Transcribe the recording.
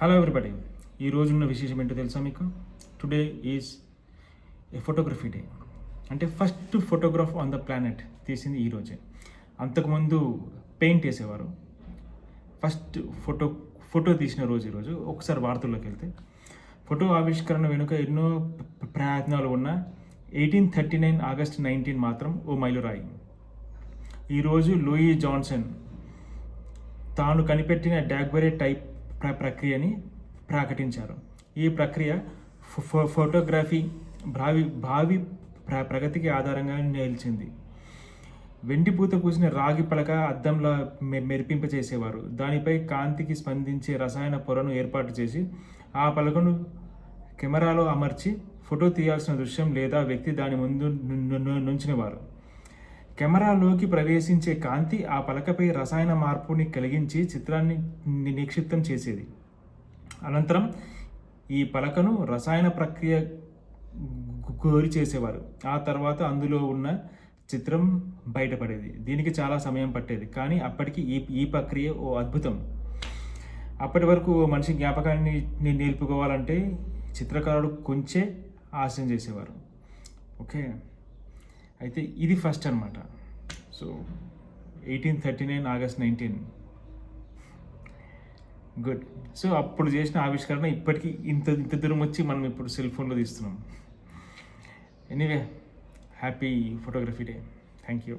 Hello everybody, ఈ రోజున్న విశేషం ఏంటో తెలుసా మీకు? Today is a photography day. అంటే first photograph on the planet తీసింది ఈరోజే. అంతకుముందు పెయింట్ వేసేవారు. ఫస్ట్ ఫోటో తీసిన రోజు ఈరోజు. ఒకసారి వార్తల్లోకి వెళ్తే, ఫోటో ఆవిష్కరణ వెనుక ఎన్నో ప్రయత్నాలు ఉన్న 1839 ఆగస్ట్ 19 మాత్రం ఓ మైలురాయి. ఈరోజు లూయి జాన్సన్ తాను కనిపెట్టిన డాగ్వెరే టైప్ ప్రక్రియని ప్రకటించారు. ఈ ప్రక్రియ ఫోటోగ్రఫీ భావి ప్రగతికి ఆధారంగా నిలిచింది. వెండిపూత పూసిన రాగి పలక అద్దంలా మెరిపింపచేసేవారు. దానిపై కాంతికి స్పందించే రసాయన పొరను ఏర్పాటు చేసి ఆ పలకను కెమెరాలో అమర్చి ఫోటో తీయాల్సిన దృశ్యం లేదా వ్యక్తి దాని ముందు నుంచినవారు. కెమెరాలోకి ప్రవేశించే కాంతి ఆ పలకపై రసాయన మార్పుని కలిగించి చిత్రాన్ని నిక్షిప్తం చేసేది. అనంతరం ఈ పలకను రసాయన ప్రక్రియ గురి చేసేవారు. ఆ తర్వాత అందులో ఉన్న చిత్రం బయటపడేది. దీనికి చాలా సమయం పట్టేది, కానీ అప్పటికి ఈ ప్రక్రియ ఓ అద్భుతం. అప్పటి వరకు ఓ మనిషి జ్ఞాపకాన్ని నిలుపుకోవాలంటే చిత్రకారుడు కొంచెం ఆశయం చేసేవారు. ఓకే, అయితే ఇది ఫస్ట్ అనమాట. So 1839 August 19 good. సో అప్పుడు చేసిన ఆవిష్కరణ ఇప్పటికీ ఇంత దూరం వచ్చి మనం ఇప్పుడు సెల్ ఫోన్లో తీస్తున్నాం. Anyway, happy photography day. Thank you.